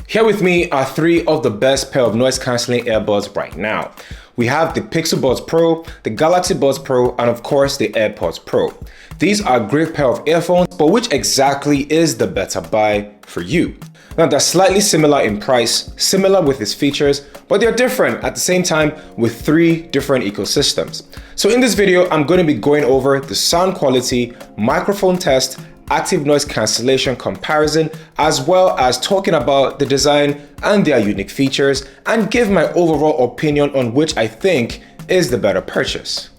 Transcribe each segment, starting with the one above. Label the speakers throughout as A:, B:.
A: Here with me are three of the best pair of noise cancelling earbuds right now. We have the Pixel Pro, the Galaxy Buds Pro, and of course the Airpods Pro. These are a great pair of earphones, but which exactly is the better buy for you? Now they're slightly similar in price, similar with its features, but they're different at the same time with three different ecosystems. So in this video, I'm going to be going over the sound quality, microphone test, active noise cancellation comparison, as well as talking about the design and their unique features, and give my overall opinion on which I think is the better purchase.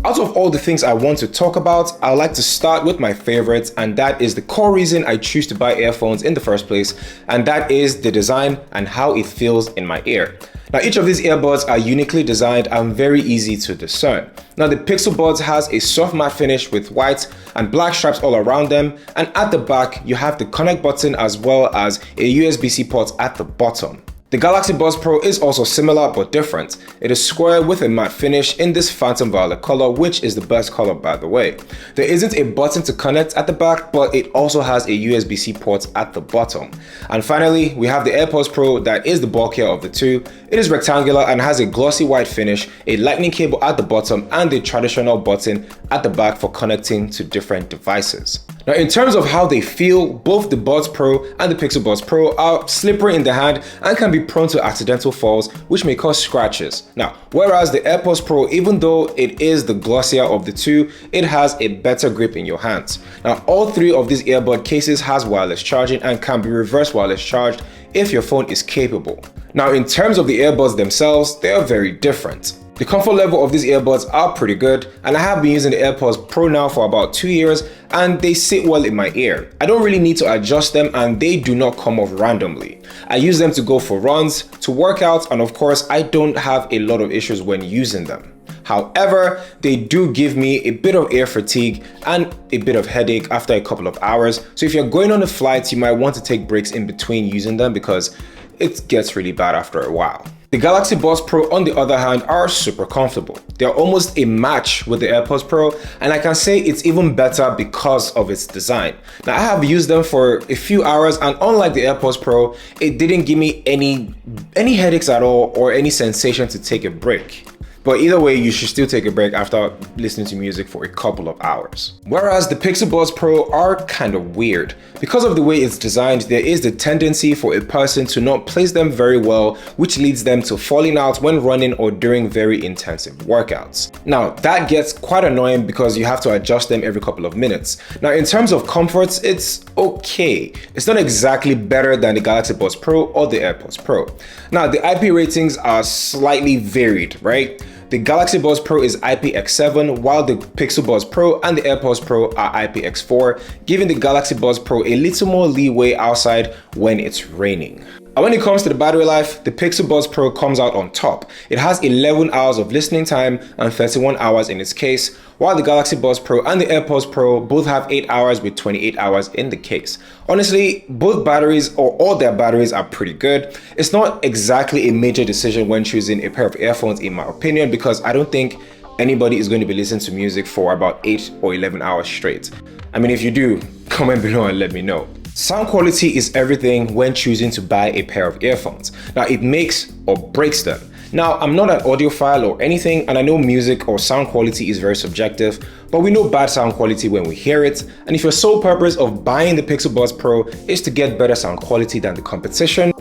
A: Out of all the things I want to talk about, I'd like to start with my favorites, and that is the core reason I choose to buy earphones in the first place, and that is the design and how it feels in my ear. Now, each of these earbuds are uniquely designed and very easy to discern. Now, the Pixel Buds has a soft matte finish with white and black stripes all around them, and at the back, you have the connect button as well as a USB-C port at the bottom. The Galaxy Buds Pro is also similar but different. It is square with a matte finish in this phantom violet color, which is the best color by the way. There isn't a button to connect at the back, but it also has a USB-C port at the bottom. And finally, we have the Airpods Pro that is the bulkier of the two. It is rectangular and has a glossy white finish, a lightning cable at the bottom, and a traditional button at the back for connecting to different devices. Now, in terms of how they feel, both the Buds Pro and the Pixel Buds Pro are slippery in the hand and can be prone to accidental falls, which may cause scratches. Now, whereas the Airpods Pro, even though it is the glossier of the two, it has a better grip in your hands. Now, all three of these earbud cases has wireless charging and can be reverse wireless charged if your phone is capable. Now, in terms of the earbuds themselves, they are very different. The comfort level of these earbuds are pretty good, and I have been using the Airpods Pro now for about 2 years, and they sit well in my ear. I don't really need to adjust them, and they do not come off randomly. I use them to go for runs, to work out, and of course, I don't have a lot of issues when using them. However, they do give me a bit of ear fatigue and a bit of headache after a couple of hours. So if you're going on a flight, you might want to take breaks in between using them because it gets really bad after a while. The Galaxy Buds Pro, on the other hand, are super comfortable. They're almost a match with the Airpods Pro, and I can say it's even better because of its design. Now, I have used them for a few hours, and unlike the Airpods Pro, it didn't give me any headaches at all or any sensation to take a break. But either way, you should still take a break after listening to music for a couple of hours. Whereas the Pixel Buds Pro are kind of weird. Because of the way it's designed, there is the tendency for a person to not place them very well, which leads them to falling out when running or during very intensive workouts. Now, that gets quite annoying because you have to adjust them every couple of minutes. Now, in terms of comforts, it's okay. It's not exactly better than the Galaxy Buds Pro or the Airpods Pro. Now, the IP ratings are slightly varied, right? The Galaxy Buds Pro is IPX7, while the Pixel Buds Pro and the Airpods Pro are IPX4, giving the Galaxy Buds Pro a little more leeway outside when it's raining. And when it comes to the battery life, the Pixel Buds Pro comes out on top. It has 11 hours of listening time and 31 hours in its case, while the Galaxy Buds Pro and the Airpods Pro both have 8 hours with 28 hours in the case. Honestly, both batteries or all their batteries are pretty good. It's not exactly a major decision when choosing a pair of earphones in my opinion, because I don't think anybody is going to be listening to music for about 8 or 11 hours straight. I mean, if you do, comment below and let me know. Sound quality is everything when choosing to buy a pair of earphones. Now, it makes or breaks them. Now, I'm not an audiophile or anything, and I know music or sound quality is very subjective, but we know bad sound quality when we hear it, and if your sole purpose of buying the Pixel Buds Pro is to get better sound quality than the competition,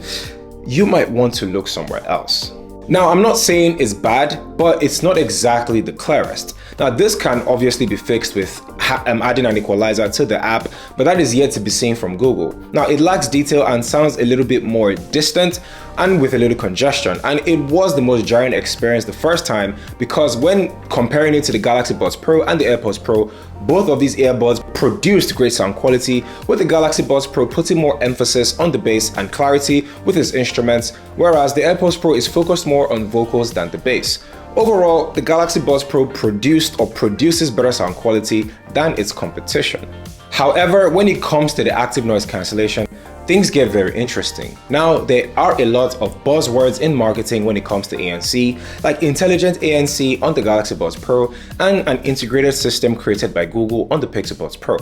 A: you might want to look somewhere else. Now, I'm not saying it's bad, but it's not exactly the clearest. Now, this can obviously be fixed with adding an equalizer to the app, but that is yet to be seen from Google. Now, it lacks detail and sounds a little bit more distant and with a little congestion, and it was the most jarring experience the first time because when comparing it to the Galaxy Buds Pro and the Airpods Pro, both of these earbuds produced great sound quality, with the Galaxy Buds Pro putting more emphasis on the bass and clarity with its instruments, whereas the Airpods Pro is focused more on vocals than the bass. Overall, the Galaxy Buds Pro produced or produces better sound quality than its competition. However, when it comes to the active noise cancellation, things get very interesting. Now, there are a lot of buzzwords in marketing when it comes to ANC, like intelligent ANC on the Galaxy Buds Pro and an integrated system created by Google on the Pixel Buds Pro.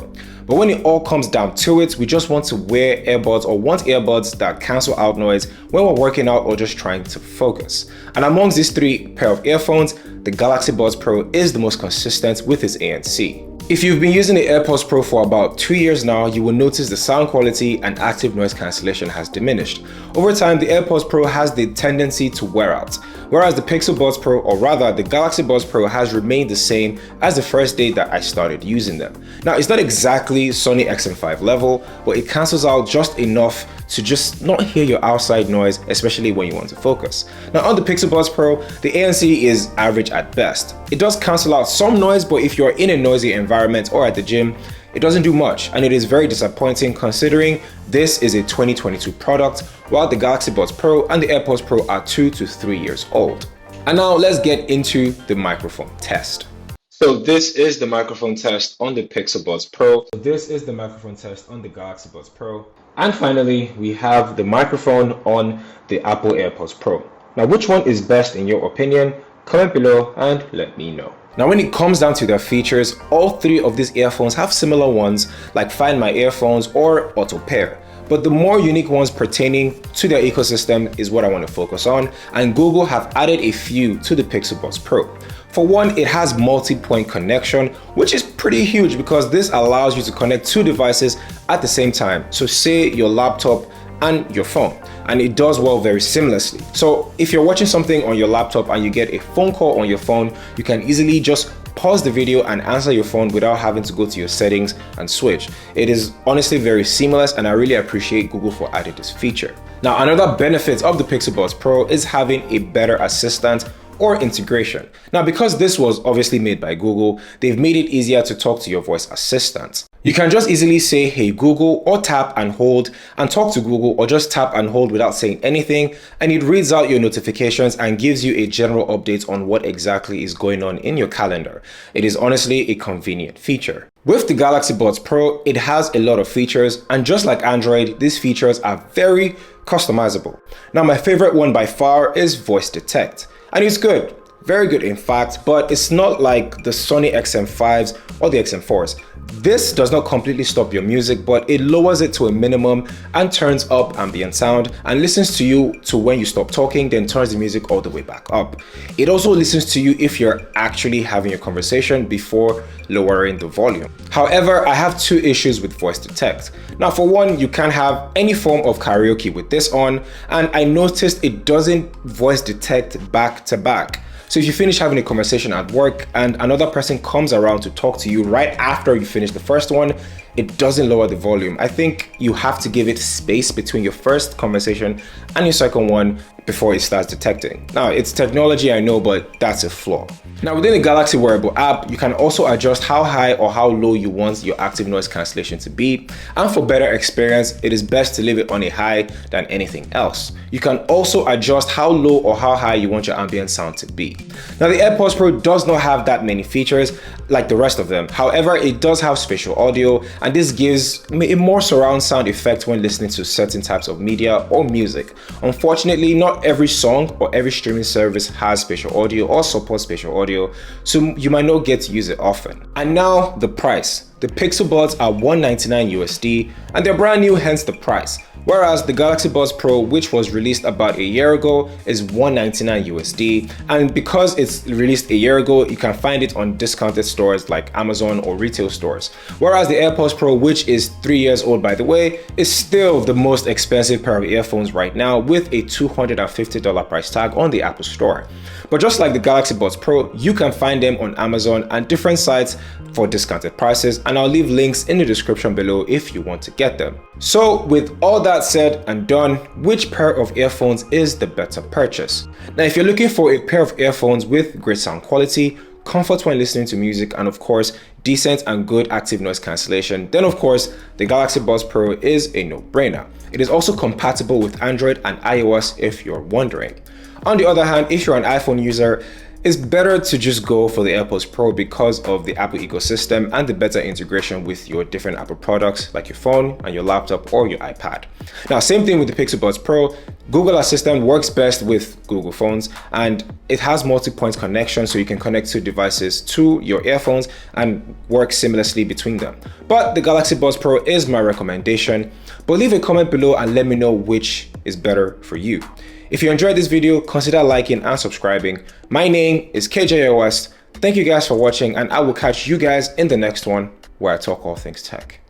A: But when it all comes down to it, we just want to wear earbuds or want earbuds that cancel out noise when we're working out or just trying to focus. And amongst these three pair of earphones, the Galaxy Buds Pro is the most consistent with its ANC. If you've been using the Airpods Pro for about 2 years now, you will notice the sound quality and active noise cancellation has diminished. Over time, the Airpods Pro has the tendency to wear out, whereas the Pixel Buds Pro, or rather the Galaxy Buds Pro, has remained the same as the first day that I started using them. Now, it's not exactly Sony XM5 level, but it cancels out just enough to just not hear your outside noise, especially when you want to focus. Now, on the Pixel Buds Pro, the ANC is average at best. It does cancel out some noise, but if you're in a noisy environment or at the gym, it doesn't do much, and it is very disappointing considering this is a 2022 product, while the Galaxy Buds Pro and the Airpods Pro are 2 to 3 years old. And now let's get into the microphone test. So this is the microphone test on the Pixel Buds Pro. This is the microphone test on the Galaxy Buds Pro. And finally, we have the microphone on the Apple Airpods Pro. Now, which one is best in your opinion? Comment below and let me know. Now, when it comes down to their features, all three of these earphones have similar ones like Find My Earphones or Auto Pair. But the more unique ones pertaining to their ecosystem is what I want to focus on, and Google have added a few to the Pixel Buds Pro. For one, it has multi-point connection, which is pretty huge because this allows you to connect two devices at the same time. So say your laptop and your phone, and it does well very seamlessly. So if you're watching something on your laptop and you get a phone call on your phone, you can easily just pause the video and answer your phone without having to go to your settings and switch. It is honestly very seamless, and I really appreciate Google for adding this feature. Now, another benefit of the Pixel Buds Pro is having a better assistant or integration. Now, because this was obviously made by Google, they've made it easier to talk to your voice assistant. You can just easily say, "Hey Google," or tap and hold and talk to Google, or just tap and hold without saying anything, and it reads out your notifications and gives you a general update on what exactly is going on in your calendar. It is honestly a convenient feature. With the Galaxy Buds Pro, it has a lot of features, and just like Android, these features are very customizable. Now, my favorite one by far is Voice Detect, and it's good. Very good in fact, but it's not like the Sony XM5s or the XM4s. This does not completely stop your music, but it lowers it to a minimum and turns up ambient sound and listens to you to when you stop talking, then turns the music all the way back up. It also listens to you if you're actually having a conversation before lowering the volume. However, I have two issues with Voice Detect. Now, for one, you can't have any form of karaoke with this on, and I noticed it doesn't voice detect back to back. So if you finish having a conversation at work and another person comes around to talk to you right after you finish the first one, it doesn't lower the volume. I think you have to give it space between your first conversation and your second one before it starts detecting. Now, it's technology, I know, but that's a flaw. Now, within the Galaxy Wearable app, you can also adjust how high or how low you want your active noise cancellation to be. And for better experience, it is best to leave it on a high than anything else. You can also adjust how low or how high you want your ambient sound to be. Now, the Airpods Pro does not have that many features like the rest of them. However, it does have spatial audio, and this gives a more surround sound effect when listening to certain types of media or music. Unfortunately, not every song or every streaming service has spatial audio or supports spatial audio, so you might not get to use it often. And now the price. The Pixel Buds are $199 USD, and they're brand new, hence the price. Whereas the Galaxy Buds Pro, which was released about a year ago, is $199 USD. And because it's released a year ago, you can find it on discounted stores like Amazon or retail stores. Whereas the Airpods Pro, which is 3 years old by the way, is still the most expensive pair of earphones right now with a $250 price tag on the Apple Store. But just like the Galaxy Buds Pro, you can find them on Amazon and different sites for discounted prices, and I'll leave links in the description below if you want to get them. So with all that said and done, which pair of earphones is the better purchase? Now, if you're looking for a pair of earphones with great sound quality, comfort when listening to music, and of course decent and good active noise cancellation, then of course the Galaxy Buds Pro is a no-brainer. It is also compatible with Android and iOS if you're wondering. On the other hand, if you're an iPhone user, It's better to just go for the AirPods Pro because of the Apple ecosystem and the better integration with your different Apple products like your phone and your laptop or your iPad. Now, same thing with the Pixel Buds Pro. Google Assistant works best with Google phones, and it has multi-point connection, so you can connect two devices to your earphones and work seamlessly between them. But the Galaxy Buds Pro is my recommendation. But leave a comment below and let me know which is better for you. If you enjoyed this video, consider liking and subscribing. My name is KJ West. Thank you guys for watching, and I will catch you guys in the next one where I talk all things tech.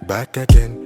B: Back again.